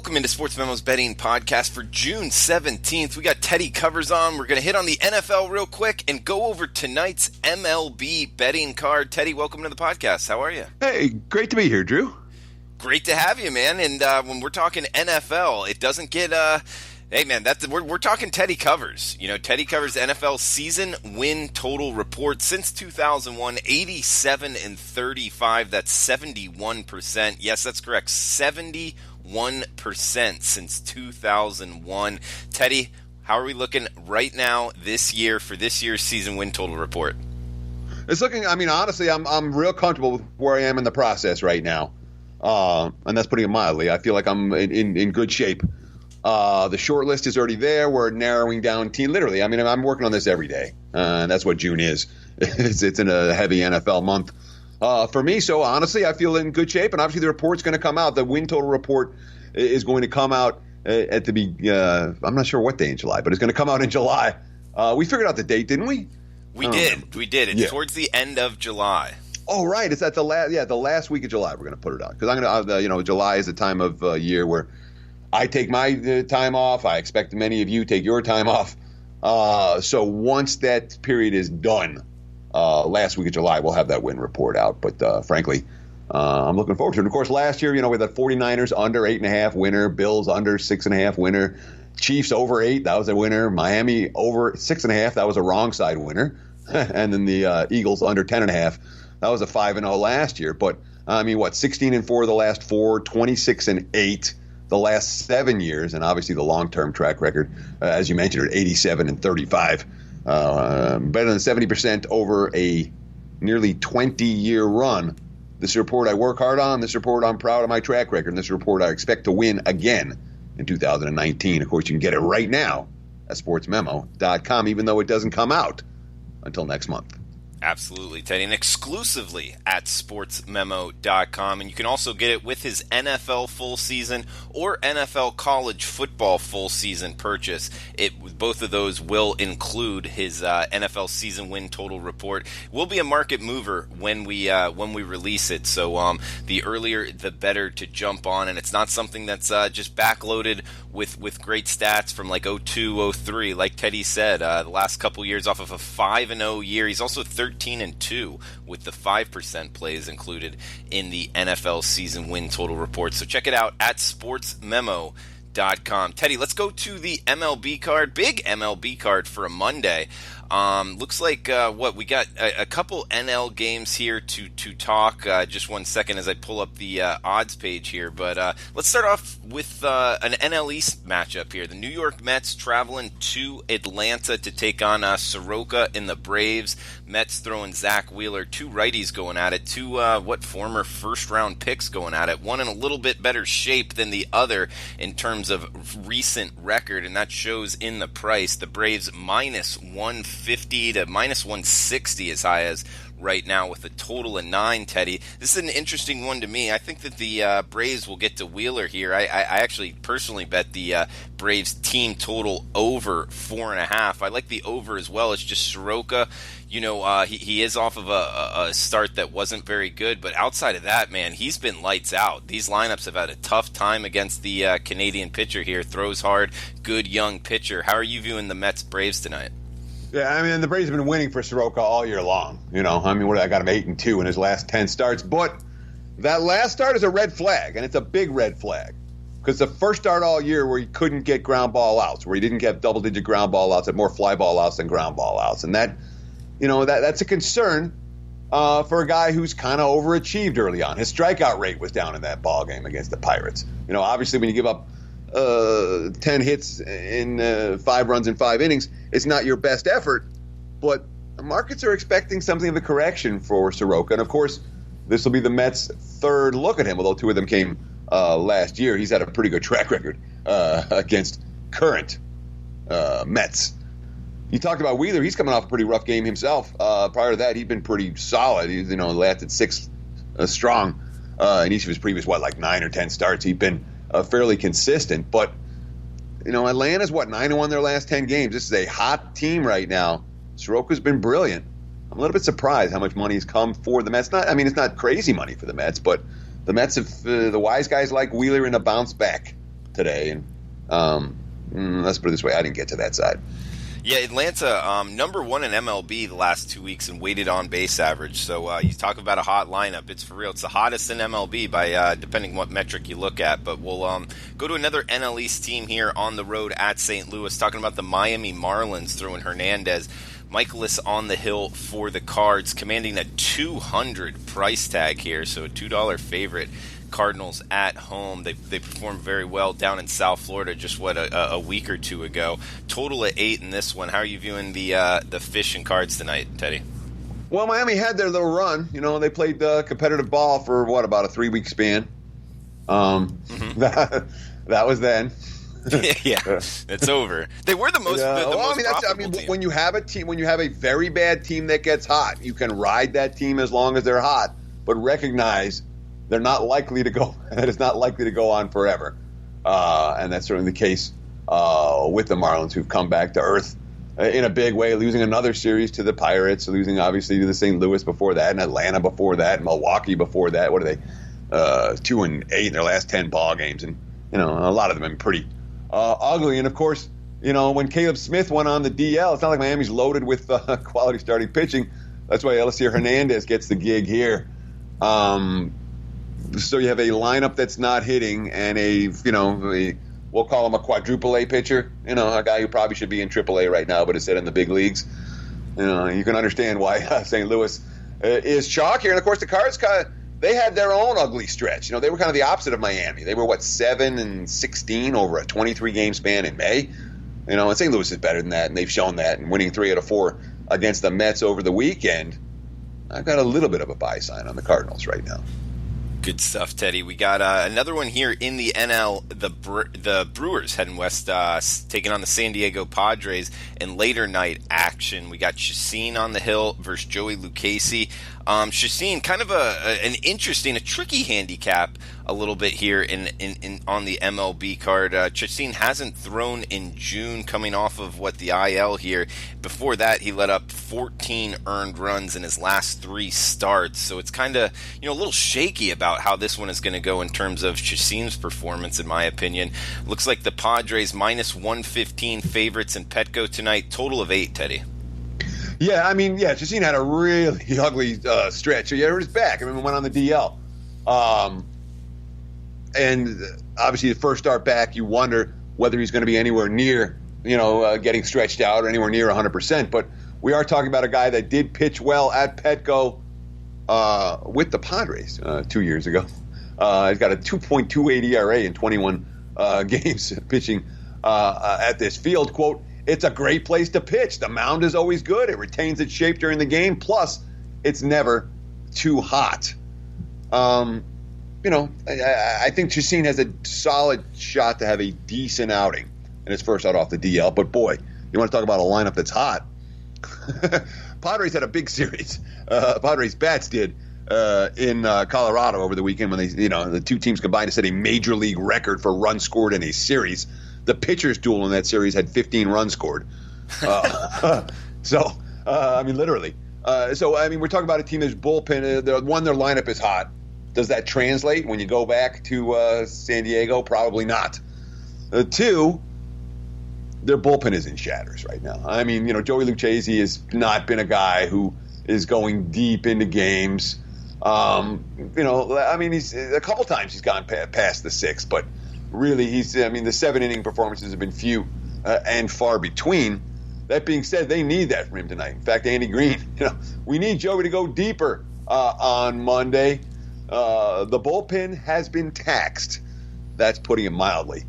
Welcome into Sports Memo's betting podcast for June 17th. We got Teddy Covers on. We're going to hit on the NFL real quick and go over tonight's MLB betting card. Teddy, welcome to the podcast. How are you? Hey, great to be here, Drew. Great to have you, man. And when we're talking NFL, it doesn't get hey, man, we're talking Teddy Covers. You know, Teddy Covers NFL season win total report since 2001, 87-35. That's 71%. Yes, that's correct. 71% since 2001. Teddy, how are we looking right now this year for this year's season win total report? It's looking, I mean, honestly, I'm real comfortable with where I am in the process right now. And that's putting it mildly. I feel like I'm in good shape. The short list is already there. We're narrowing down literally. I mean, I'm working on this every day. And that's what June is. It's in a heavy NFL month for me. So honestly, I feel in good shape. And obviously the report's going to come out. The win total report is going to come out at the I'm not sure what day in July, but it's going to come out in July. We figured out the date, didn't we? We did. It's towards the end of July. Oh, right. It's at the last week of July we're going to put it on. Because I'm going to, July is the time of year where I take my time off. I expect many of you take your time off. So once that period is done, last week of July, we'll have that win report out. But frankly, I'm looking forward to it. And of course, last year, with the 49ers under 8.5 winner, Bills under 6.5 winner, Chiefs over 8, that was a winner. Miami over 6.5, that was a wrong side winner. And then the Eagles under 10.5. That was a 5-0 last year, but 16-4 the last 4, 26-8 the last 7 years, and obviously the long-term track record, as you mentioned, at 87-35, better than 70% over a nearly 20-year run. This report I work hard on. This report I'm proud of my track record. And this report I expect to win again in 2019. Of course, you can get it right now at sportsmemo.com, even though it doesn't come out until next month. Absolutely, Teddy, and exclusively at sportsmemo.com. And you can also get it with his NFL full season or NFL college football full season purchase. Both of those will include his NFL season win total report. Will be a market mover when we release it. So the earlier, the better to jump on. And it's not something that's just backloaded with great stats from like 02, 03. Like Teddy said, the last couple years off of a 5-0 year. He's also 13-2 with the 5% plays included in the NFL season win total report. So check it out at sportsmemo.com. Teddy, let's go to the MLB card. Big MLB card for a Monday. Looks like we got a couple NL games here to talk. Just 1 second as I pull up the odds page here. But let's start off with an NL East matchup here. The New York Mets traveling to Atlanta to take on Soroka in the Braves. Mets throwing Zach Wheeler. Two righties going at it. Two former first-round picks going at it. One in a little bit better shape than the other in terms of recent record, and that shows in the price. The Braves minus 150 to minus 160 as high as right now with a total of 9, Teddy. This is an interesting one to me. I think that the Braves will get to Wheeler here. I actually personally bet the Braves team total over 4.5. I like the over as well. It's just Soroka. He is off of a start that wasn't very good, but outside of that, man, he's been lights out. These lineups have had a tough time against the Canadian pitcher here. Throws hard, good young pitcher. How are you viewing the Mets-Braves tonight? Yeah, the Braves have been winning for Soroka all year long. I got him 8-2 in his last 10 starts. But that last start is a red flag, and it's a big red flag. Because the first start all year where he couldn't get ground ball outs, where he didn't get double-digit ground ball outs, had more fly ball outs than ground ball outs. And that's a concern for a guy who's kind of overachieved early on. His strikeout rate was down in that ball game against the Pirates. Obviously when you give up 10 hits in 5 runs in 5 innings, it's not your best effort, but the markets are expecting something of a correction for Soroka. And of course, this will be the Mets' third look at him, although 2 of them came last year. He's had a pretty good track record against current Mets. You talked about Wheeler. He's coming off a pretty rough game himself. Prior to that, he'd been pretty solid. He's lasted 6 strong in each of his previous 9 or 10 starts. He'd been fairly consistent, but Atlanta's 9-1 their last 10 games. This is a hot team right now. Soroka's been brilliant. I'm a little bit surprised how much money has come for the Mets. It's not crazy money for the Mets, but the Mets have the wise guys like Wheeler in a bounce back today, and let's put it this way, I didn't get to that side. Yeah, Atlanta, number one in MLB the last 2 weeks in weighted on base average. So you talk about a hot lineup. It's for real. It's the hottest in MLB by depending what metric you look at. But we'll go to another NL East team here on the road at St. Louis, talking about the Miami Marlins throwing Hernandez. Michaelis on the hill for the Cards, commanding a $200 price tag here, so a $2 favorite. Cardinals at home. They performed very well down in South Florida just a week or two ago. Total at 8 in this one. How are you viewing the Fish and Cards tonight, Teddy? Well, Miami had their little run. You know, they played competitive ball for about a 3-week span. That was then. Yeah, it's over. They were the most. Team. When you have a team, when you have a very bad team that gets hot, you can ride that team as long as they're hot, but recognize they're not likely to go. That is not likely to go on forever, and that's certainly the case with the Marlins, who've come back to earth in a big way, losing another series to the Pirates, losing obviously to the St. Louis before that, and Atlanta before that, and Milwaukee before that. What are they? 2-8 in their last 10 ball games, and a lot of them have been pretty ugly. And of course, when Caleb Smith went on the DL, it's not like Miami's loaded with quality starting pitching. That's why Elieser Hernandez gets the gig here. So you have a lineup that's not hitting, and we'll call him a quadruple A pitcher. A guy who probably should be in triple A right now, but is set in the big leagues. You can understand why St. Louis is chalk here. And of course, the Cards they had their own ugly stretch. They were kind of the opposite of Miami. They were 7-16 over a 23-game span in May. And St. Louis is better than that, and they've shown that. And winning 3 out of 4 against the Mets over the weekend, I've got a little bit of a buy sign on the Cardinals right now. Good stuff, Teddy. We got another one here in the NL. The Brewers heading west, taking on the San Diego Padres in later night action. We got Chacin on the hill versus Joey Lucchesi. Chacin, kind of an interesting, a tricky handicap a little bit here in on the MLB card. Chacin hasn't thrown in June, coming off of the IL here. Before that, he let up 14 earned runs in his last 3 starts. So it's kind of a little shaky about how this one is going to go in terms of Chacin's performance, in my opinion. Looks like the Padres minus 115 favorites in Petco tonight. Total of 8, Teddy. Yeah, Chacin had a really ugly stretch. He hurt his back. We went on the DL. And obviously the first start back, you wonder whether he's going to be anywhere near, getting stretched out or anywhere near 100%. But we are talking about a guy that did pitch well at Petco with the Padres 2 years ago. He's got a 2.28 ERA in 21 games pitching at this field. Quote, "It's a great place to pitch. The mound is always good. It retains its shape during the game. Plus, it's never too hot." I think Chacin has a solid shot to have a decent outing in his first out off the DL. But boy, you want to talk about a lineup that's hot. Padres had a big series. Padres bats did in Colorado over the weekend when the two teams combined to set a major league record for runs scored in a series. The pitchers duel in that series had 15 runs scored. Literally. We're talking about a team that's bullpen. Their lineup is hot. Does that translate when you go back to San Diego? Probably not. 2, their bullpen is in shatters right now. Joey Lucchesi has not been a guy who is going deep into games. He's a couple times he's gone past the 6, but really the 7-inning performances have been few and far between. That being said, they need that from him tonight. In fact, Andy Green, we need Joey to go deeper on Monday. The bullpen has been taxed. That's putting it mildly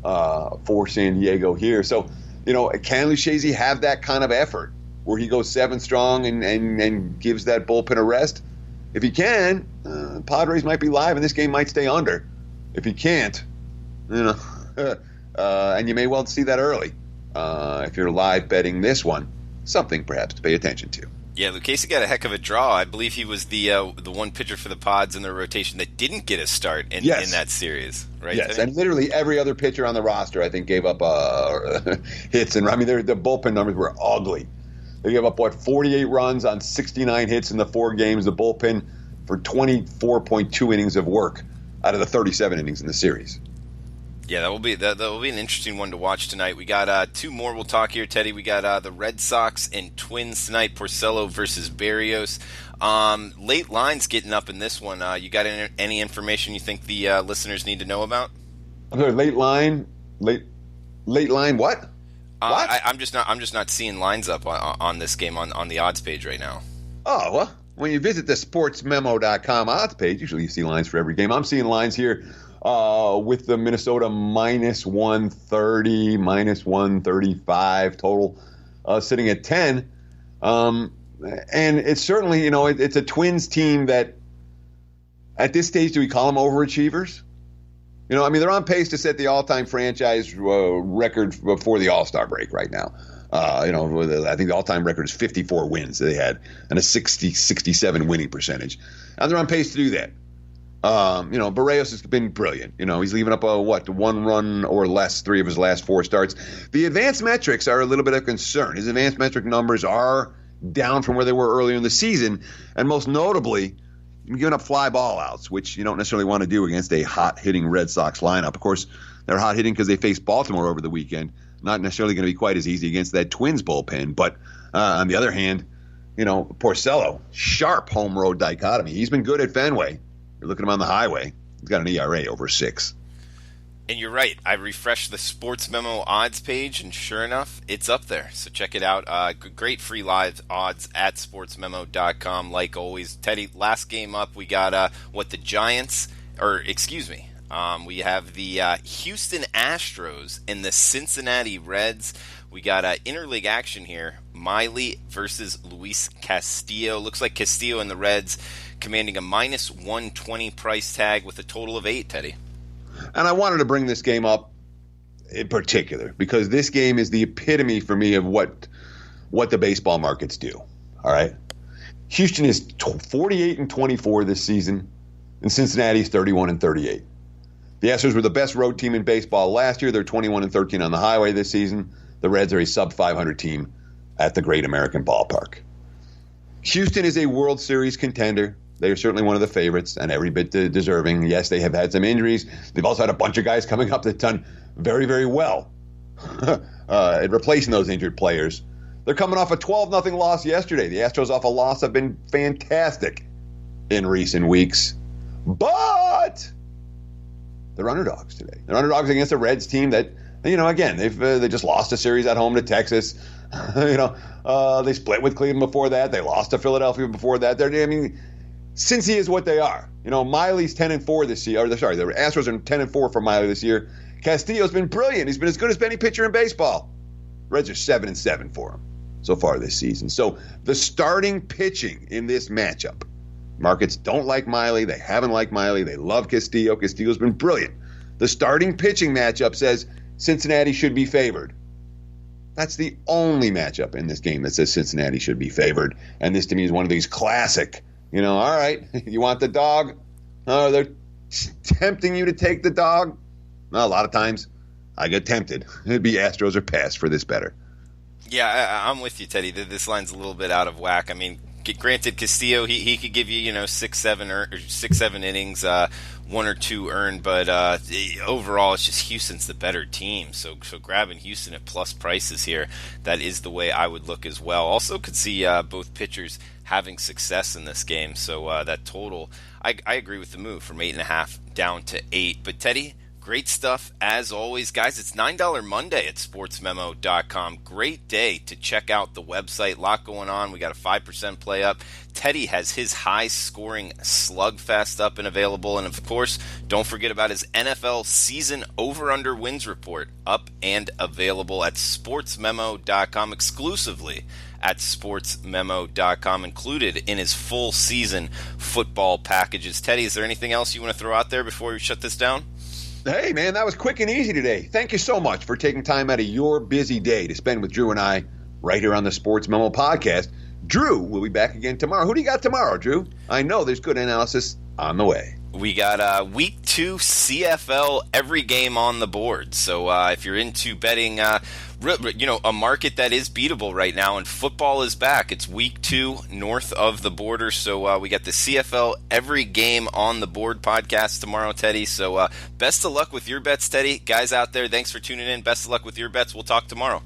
for San Diego here. So, can Lucchesi have that kind of effort where he goes 7 strong and gives that bullpen a rest? If he can, Padres might be live and this game might stay under. If he can't, and you may well see that early. If you're live betting this one, something perhaps to pay attention to. Yeah, Lucchesi got a heck of a draw. I believe he was the one pitcher for the Pods in their rotation that didn't get a start in that series, right? Yes, and literally every other pitcher on the roster, I think, gave up hits. And the bullpen numbers were ugly. They gave up, 48 runs on 69 hits in the 4 games. The bullpen for 24.2 innings of work out of the 37 innings in the series. Yeah, that will be an interesting one to watch tonight. We got two more we'll talk here, Teddy. We got the Red Sox and Twins tonight. Porcello versus Berrios. Late lines getting up in this one. You got any information you think the listeners need to know about? I'm sorry, late line what? What? I'm just not seeing lines up on this game on the odds page right now. Oh, well, when you visit the sportsmemo.com odds page, usually you see lines for every game. I'm seeing lines here with the Minnesota minus 130, minus 135 total, sitting at 10. And it's certainly, it's a Twins team that at this stage, do we call them overachievers? They're on pace to set the all-time franchise record before the All-Star break right now. I think the all-time record is 54 wins they had and a 67 winning percentage. And they're on pace to do that. Berrios has been brilliant. He's leaving up one run or less 3 of his last 4 starts. The advanced metrics are a little bit of concern. His advanced metric numbers are down from where they were earlier in the season, and most notably, giving up fly ball outs, which you don't necessarily want to do against a hot-hitting Red Sox lineup. Of course, they're hot-hitting because they faced Baltimore over the weekend. Not necessarily going to be quite as easy against that Twins bullpen. But on the other hand, Porcello, sharp home road dichotomy. He's been good at Fenway. You're looking at him on the highway. He's got an ERA over 6. And you're right. I refreshed the Sports Memo odds page, and sure enough, it's up there. So check it out. Great free live odds at sportsmemo.com, like always. Teddy, last game up, we got the Giants, we have the Houston Astros and the Cincinnati Reds. We got interleague action here. Miley versus Luis Castillo. Looks like Castillo and the Reds commanding a minus 120 price tag with a total of 8, Teddy. And I wanted to bring this game up in particular because this game is the epitome for me of what the baseball markets do. All right. Houston is 48-24 this season, and Cincinnati is 31-38. The Astros were the best road team in baseball last year. They're 21-13 on the highway this season. The Reds are a sub-500 team at the Great American Ballpark. Houston is a World Series contender. They are certainly one of the favorites and every bit deserving. Yes, they have had some injuries. They've also had a bunch of guys coming up that done very, very well at replacing those injured players. They're coming off a 12-0 loss yesterday. The Astros off a loss have been fantastic in recent weeks. But they're underdogs today. They're underdogs against a Reds team that, again, they just lost a series at home to Texas. They split with Cleveland before that. They lost to Philadelphia before that. Cincy is what they are. Miley's 10-4 this year. The Astros are 10-4 for Miley this year. Castillo's been brilliant. He's been as good as any pitcher in baseball. Reds are 7-7 for him so far this season. So the starting pitching in this matchup, markets don't like Miley. They haven't liked Miley. They love Castillo. Castillo's been brilliant. The starting pitching matchup says Cincinnati should be favored. That's the only matchup in this game that says Cincinnati should be favored. And this to me is one of these classic. All right, you want the dog? Oh, they're tempting you to take the dog? Well, a lot of times I get tempted. It'd be Astros or pass for this better. Yeah, I'm with you, Teddy. This line's a little bit out of whack. Granted, Castillo, he could give you, 6-7 innings, 1 or 2 earned, but overall, it's just Houston's the better team. So grabbing Houston at plus prices here, that is the way I would look as well. Also, could see both pitchers having success in this game. So that total, I agree with the move from 8.5 down to 8. But Teddy, great stuff as always, guys. It's $9 Monday at sportsmemo.com. Great day to check out the website. A lot going on. We got a 5% play up. Teddy has his high-scoring slugfest up and available. And, of course, don't forget about his NFL season over-under wins report up and available at sportsmemo.com exclusively at sportsmemo.com, included in his full season football packages. Teddy, is there anything else you want to throw out there before we shut this down? Hey, man, that was quick and easy today. Thank you so much for taking time out of your busy day to spend with Drew and I right here on the Sports Memo podcast. Drew will be back again tomorrow. Who do you got tomorrow, Drew? I know there's good analysis on the way. We got week 2 CFL, every game on the board. So if you're into betting, a market that is beatable right now, and football is back. It's week 2 north of the border. So we got the CFL, every game on the board podcast tomorrow, Teddy. So best of luck with your bets, Teddy. Guys out there, thanks for tuning in. Best of luck with your bets. We'll talk tomorrow.